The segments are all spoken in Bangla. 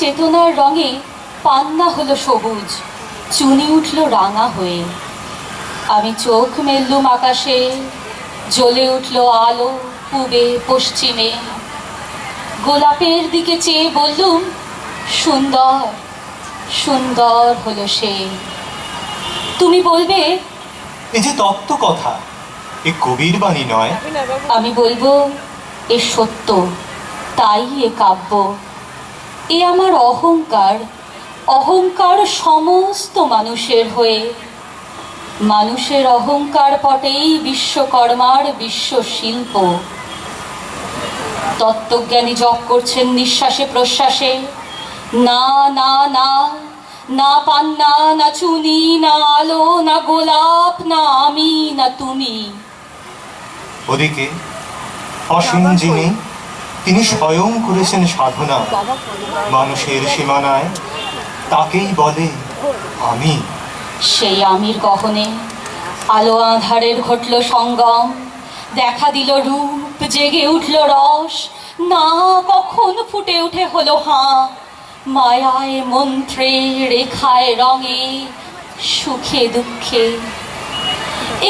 চেতনার রঙে পান্না হলো সবুজ, চুনি উঠল রাঙা হয়ে। আমি চোখ মেললুম আকাশে, জ্বলে উঠল আলো পূবে পশ্চিমে। গোলাপের দিকে চেয়ে বললুম, সুন্দর সুন্দর হলো সে। তুমি বলবে, এ যে তত্ত্ব কথা, এ কবির বাণী নয়। আমি বলবো, এ সত্য, তাই এ কাব্য। এ আমার অহংকার, অহংকার সমস্ত মানুষের হয়ে। মানুষের অহংকার পটেই বিশ্বকর্মার বিশ্বশিল্প। তত্ত্বজ্ঞানী জপ করছেন নিঃশ্বাসে প্রশ্বাসে, না না না, না পান্না, না চুনি, না আলো, না গোলাপ, না আমি, না তুমি। ওদিকে অসীম যিনি, তিনি স্বয়ং করেছেন সাধনা মানুষের সীমানায়, তাকেই বলে আমি। সেই আমির গহনে আলো আঁধারের ঘটল সঙ্গম, দেখা দিল রূপ, জেগে উঠল রস, না কখন ফুটে উঠে হলো হাঁ। মায়ায় মন্ত্রে, রেখায় রঙে, সুখে দুঃখে।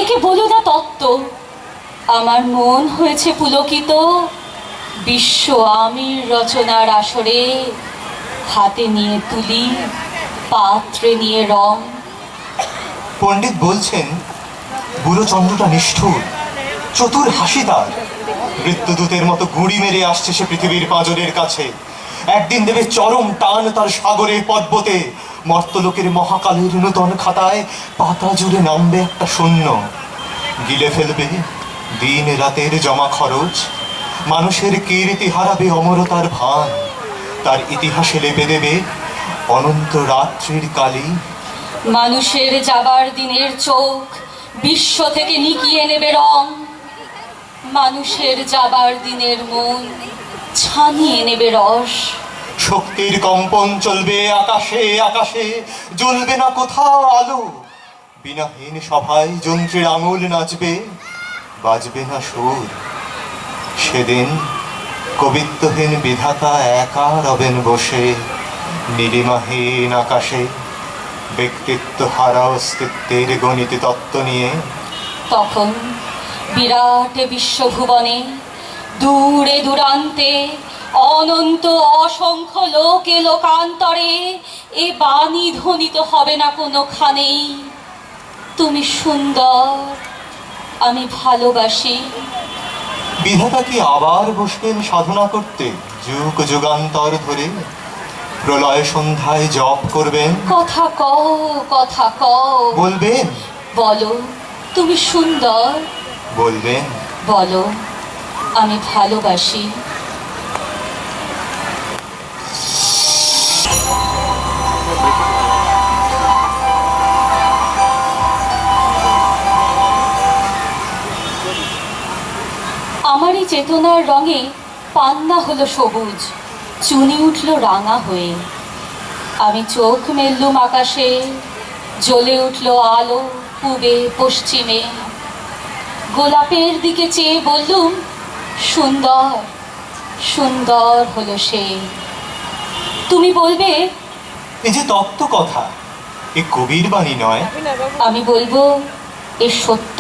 একে বলো না তত্ত্ব, আমার মন হয়েছে পুলকিত। বিশ্ব আমির রচনার আসরে হাতে নিয়ে তুলি, পাত্রে নিয়ে রং। পণ্ডিত বলছেন, বুড়ো চন্দ্রটা নিষ্ঠুর, চতুর হাসি তার। মৃত্যুদূতের মতো গুঁড়ি মেরে আসছে সে পৃথিবীর পাঁজরের কাছে। একদিন দেবে চরম টান তার সাগরে পর্বতে। মর্তলোকের মহাকালের নূতন খাতায় পাতা জুড়ে নামবে একটা শূন্য। গিলে ফেলবে দিন রাতের জমা খরচ, মানুষের কীর্তি হারাবে অমরতার ভান। তার ইতিহাসে লেপে দেবে অনন্ত রাত্রির কালি। মানুষের যাবার দিনের চোখ বিশ্ব থেকে নিকিয়ে নেবে রং। মানুষের যাবার দিনের মন ছানিয়ে নেবে রস। শক্তির কম্পন চলবে আকাশে আকাশে, জ্বলবে না কোথাও আলো। বিনাহীন সভায় যন্ত্রের আঙুল নাচবে, বাজবে না সুর। সেদিন কবিত্বহীন বিধাতা একা রবেন বসে নীলিমাহীন আকাশে, ব্যক্তিত্ব হারা অস্তিত্বের গণিত তত্ত্ব নিয়ে। তখন বিরাট বিশ্বভুবনে, দূরে দূরান্তে, অনন্ত অসংখ্য লোকে লোকান্তরে এ বাণী ধ্বনিত হবে না কোনোখানেই, তুমি সুন্দর, আমি ভালোবাসি। বিধাতা কি আবার বসবেন সাধনা করতে যুগ যুগান্তর ধরে? প্রলয় সন্ধ্যায় জপ করবেন, কথা কও, কথা কও। বলবেন, বলো তুমি সুন্দর, বলবেন, বলো আমি ভালোবাসি। আমার এই চেতনার রঙে পান্না হলো সবুজ, চুনি উঠল রাঙা হয়ে। আমি চোখ মেললুম আকাশে, জ্বলে উঠল আলো পূবে পশ্চিমে। গোলাপের দিকে চেয়ে বললুম, সুন্দর সুন্দর হলো সে। তুমি বলবে, এ যে তত্ত্ব কথা, এ কবির বাণী নয়। আমি বলবো, এ সত্য,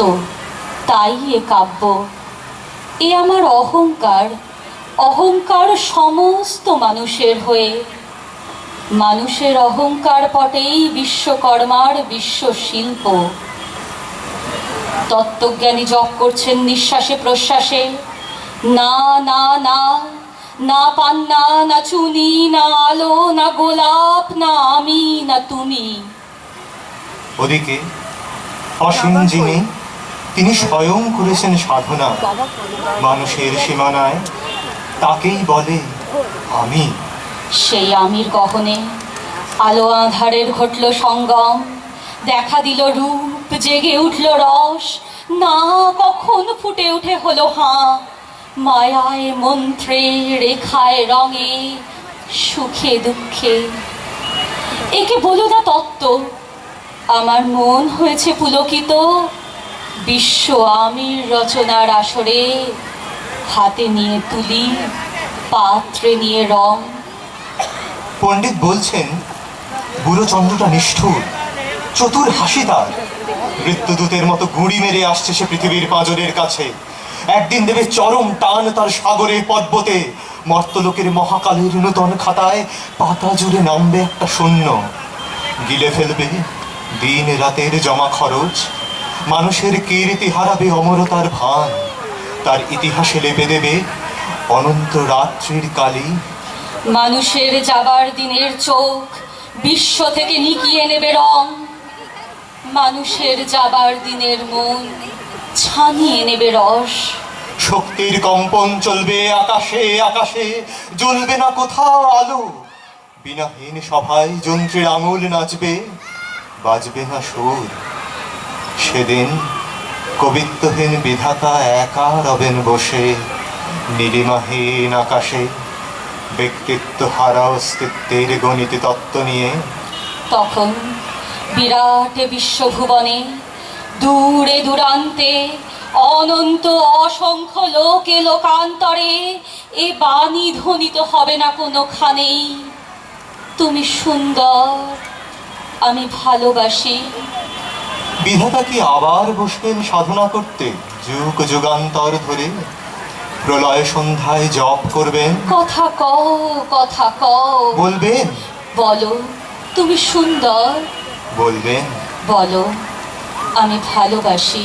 তাই এ কাব্য। এ আমার অহংকার, অহংকার সমস্ত মানুষের হয়ে। মানুষের অহংকার পটেই বিশ্বকর্মার বিশ্বশিল্প। তত্ত্বজ্ঞানী জপ করছেন নিঃশ্বাসে প্রশ্বাসে, না না না, না পান্না, না চুনি, না আলো, না গোলাপ, না আমি, না তুমি। ওদিকে অসীম যিনি, তিনি স্বয়ং করেছেন সাধনা মানুষের সীমানায়, তাকেই বলে আমি। সেই আমির গহনে আলো আঁধারের ঘটল সঙ্গম, দেখা দিল রূপ, জেগে উঠল রস, না কখন ফুটে উঠে হলো হাঁ। মায়ায় মন্ত্রে, রেখায় রঙে, সুখে দুঃখে। একে বলো না তত্ত্ব, আমার মন হয়েছে পুলকিত। বিশ্ব আমির রচনার আসরে হাতে নিয়ে তুলি, পাত্রে নিয়ে রং। পণ্ডিত বলছেন বুড়ো চন্দ্রটা নিষ্ঠুর, চতুর হাসি তার, মৃত্যুদূতের মতো গুঁড়ি মেরে আসছে সে পৃথিবীর পাঁজরের কাছে। একদিন দেবে চরম টান তার সাগরে পর্বতে, মর্তলোকের মহাকালের নূতন খাতায় পাতা জুড়ে নামবে একটা শূন্য। গিলে ফেলবে দিন রাতের জমা খরচ, মানুষের কীর্তি হারাবে অমরতার ভান, তার ইতিহাসে লেপে দেবে অনন্ত রাত্রির কালি। মানুষের যাবার দিনের চোখ বিশ্ব থেকে নিকিয়ে নেবে রং, মানুষের যাবার দিনের মন ছানিয়ে নেবে রস। শক্তির কম্পন চলবে আকাশে আকাশে, জ্বলবে না কোথাও আলো, বিনাহীন সভায় যন্ত্রের আঙুল নাচবে, বাজবে না সুর। সেদিন কবিত্বহীন বিধাতা একা রবেন বসে নীলিমাহীন আকাশে, ব্যক্তিত্ব হারা অস্তিত্বের গণিত তত্ত্ব নিয়ে। তখন বিরাট বিশ্বভুবনে দূরে দূরান্তে অনন্ত অসংখ্য লোকে লোকান্তরে এ বাণী ধ্বনিত হবে না কোনোখানেই, তুমি সুন্দর, আমি ভালোবাসি। বিধাতা কি আবার বসবেন সাধনা করতে যুগ যুগান্তর ধরে? প্রলয় সন্ধ্যায় জপ করবেন, কথা কও, কথা কও, বলবেন, বলো তুমি সুন্দর, বলবেন, বলো আমি ভালোবাসি।